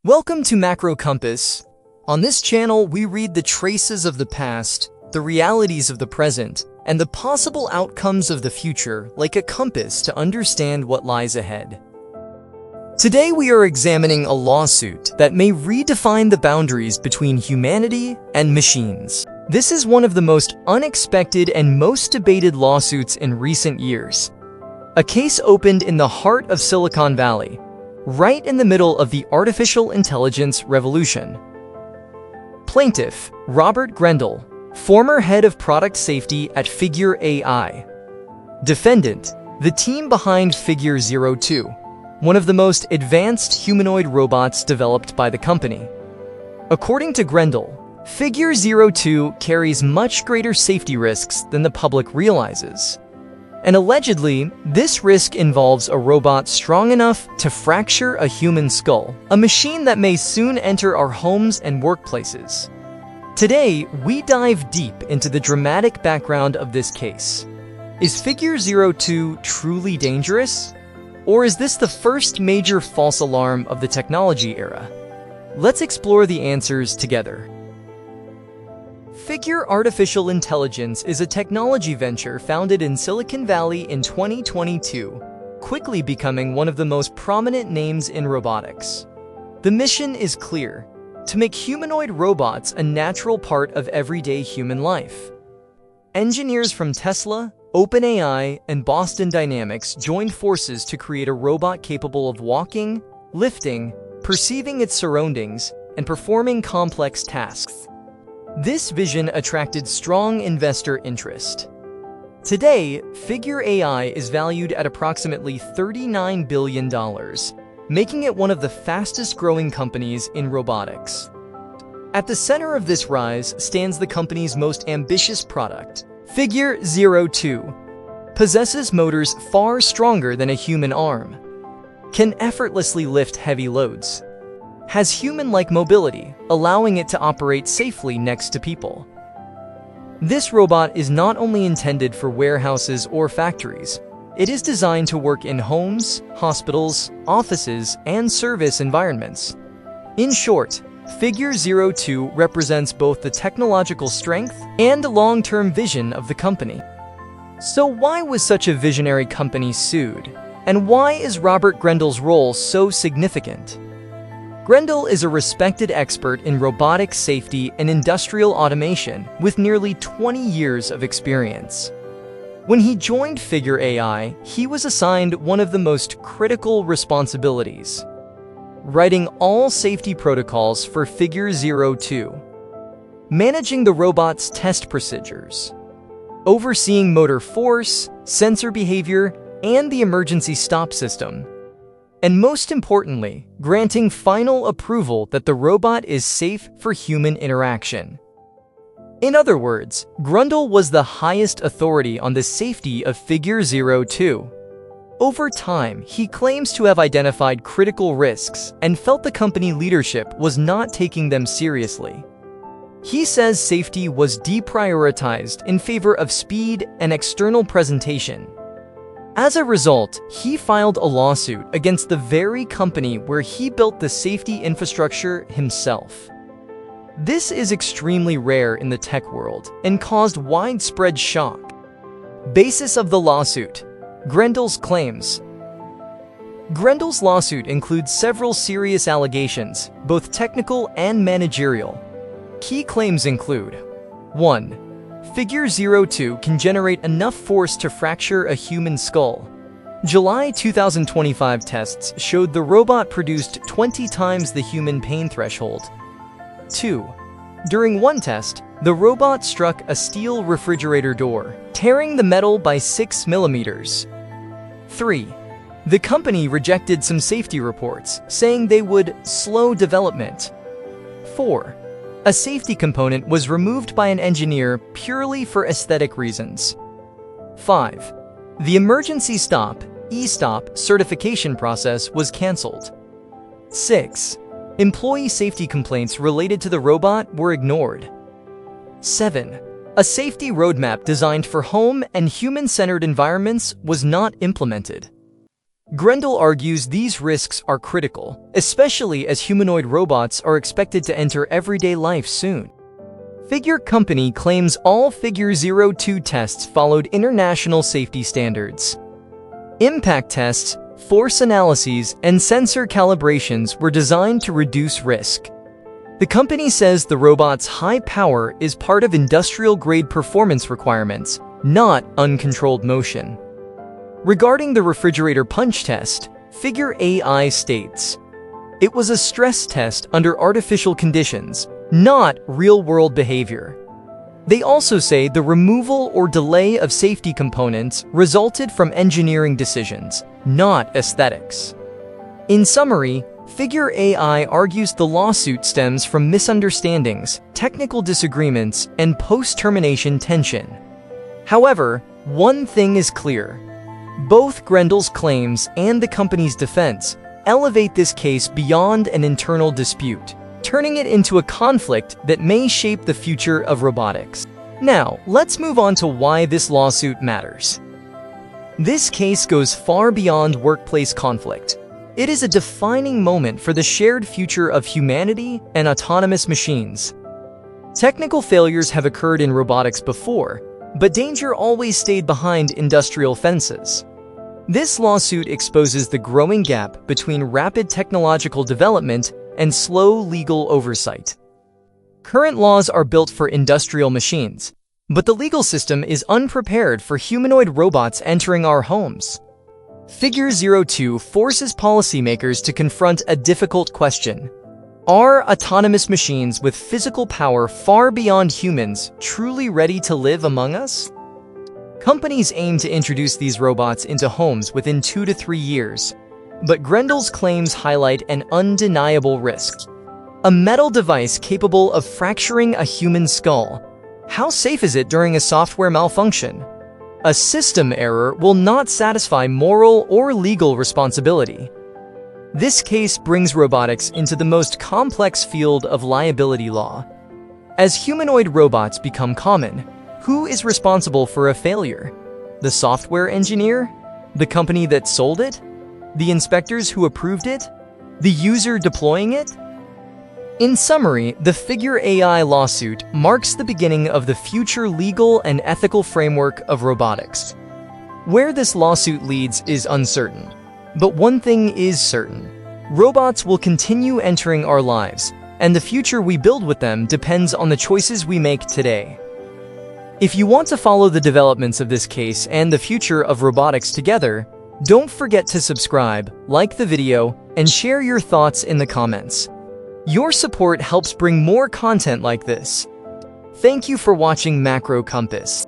Welcome to Macro Compass. On this channel, we read the traces of the past, the realities of the present, and the possible outcomes of the future like a compass to understand what lies ahead. Today we are examining a lawsuit that may redefine the boundaries between humanity and machines. This is one of the most unexpected and most debated lawsuits in recent years. A case opened in the heart of Silicon Valley, right in the middle of the artificial intelligence revolution. Plaintiff, Robert Gruendel, former head of product safety at Figure AI. Defendant, the team behind Figure 02, one of the most advanced humanoid robots developed by the company. According to Gruendel, Figure 02 carries much greater safety risks than the public realizes. And allegedly, this risk involves a robot strong enough to fracture a human skull, a machine that may soon enter our homes and workplaces. Today, we dive deep into the dramatic background of this case. Is Figure 02 truly dangerous? Or is this the first major false alarm of the technology era? Let's explore the answers together. Figure Artificial Intelligence is a technology venture founded in Silicon Valley in 2022, quickly becoming one of the most prominent names in robotics. The mission is clear: to make humanoid robots a natural part of everyday human life. Engineers from Tesla, OpenAI, and Boston Dynamics joined forces to create a robot capable of walking, lifting, perceiving its surroundings, and performing complex tasks. This vision attracted strong investor interest. Today, Figure AI is valued at approximately $39 billion, making it one of the fastest-growing companies in robotics. At the center of this rise stands the company's most ambitious product. Figure 02 possesses motors far stronger than a human arm, can effortlessly lift heavy loads, has human-like mobility, allowing it to operate safely next to people. This robot is not only intended for warehouses or factories, it is designed to work in homes, hospitals, offices, and service environments. In short, Figure 02 represents both the technological strength and long-term vision of the company. So why was such a visionary company sued? And why is Robert Gruendel's role so significant? Gruendel is a respected expert in robotics safety and industrial automation with nearly 20 years of experience. When he joined Figure AI, he was assigned one of the most critical responsibilities: writing all safety protocols for Figure 02, managing the robot's test procedures, overseeing motor force, sensor behavior, and the emergency stop system, and most importantly, granting final approval that the robot is safe for human interaction. In other words, Gruendel was the highest authority on the safety of Figure 02. Over time, he claims to have identified critical risks and felt the company leadership was not taking them seriously. He says safety was deprioritized in favor of speed and external presentation. As a result, he filed a lawsuit against the very company where he built the safety infrastructure himself. This is extremely rare in the tech world and caused widespread shock. Basis of the lawsuit: Gruendel's claims. Gruendel's lawsuit includes several serious allegations, both technical and managerial. Key claims include: 1. Figure 02 can generate enough force to fracture a human skull. July 2025 tests showed the robot produced 20 times the human pain threshold. 2. During one test, the robot struck a steel refrigerator door, tearing the metal by 6 millimeters. 3. The company rejected some safety reports, saying they would slow development. 4. A safety component was removed by an engineer purely for aesthetic reasons. 5. The emergency stop (e-stop) certification process was canceled. 6. Employee safety complaints related to the robot were ignored. 7. A safety roadmap designed for home and human-centered environments was not implemented. Gruendel argues these risks are critical, especially as humanoid robots are expected to enter everyday life soon. Figure Company claims all Figure 02 tests followed international safety standards. Impact tests, force analyses, and sensor calibrations were designed to reduce risk. The company says the robot's high power is part of industrial-grade performance requirements, not uncontrolled motion. Regarding the refrigerator punch test, Figure AI states, "It was a stress test under artificial conditions, not real-world behavior." They also say the removal or delay of safety components resulted from engineering decisions, not aesthetics. In summary, Figure AI argues the lawsuit stems from misunderstandings, technical disagreements, and post-termination tension. However, one thing is clear. Both Gruendel's claims and the company's defense elevate this case beyond an internal dispute, turning it into a conflict that may shape the future of robotics. Now, let's move on to why this lawsuit matters. This case goes far beyond workplace conflict. It is a defining moment for the shared future of humanity and autonomous machines. Technical failures have occurred in robotics before, but danger always stayed behind industrial fences. This lawsuit exposes the growing gap between rapid technological development and slow legal oversight. Current laws are built for industrial machines, but the legal system is unprepared for humanoid robots entering our homes. Figure 02 forces policymakers to confront a difficult question. Are autonomous machines with physical power far beyond humans truly ready to live among us? Companies aim to introduce these robots into homes within 2 to 3 years, but Gruendel's claims highlight an undeniable risk. A metal device capable of fracturing a human skull. How safe is it during a software malfunction? A system error will not satisfy moral or legal responsibility. This case brings robotics into the most complex field of liability law. As humanoid robots become common, who is responsible for a failure? The software engineer? The company that sold it? The inspectors who approved it? The user deploying it? In summary, the Figure AI lawsuit marks the beginning of the future legal and ethical framework of robotics. Where this lawsuit leads is uncertain, but one thing is certain. Robots will continue entering our lives, and the future we build with them depends on the choices we make today. If you want to follow the developments of this case and the future of robotics together, don't forget to subscribe, like the video, and share your thoughts in the comments. Your support helps bring more content like this. Thank you for watching Macro Compass.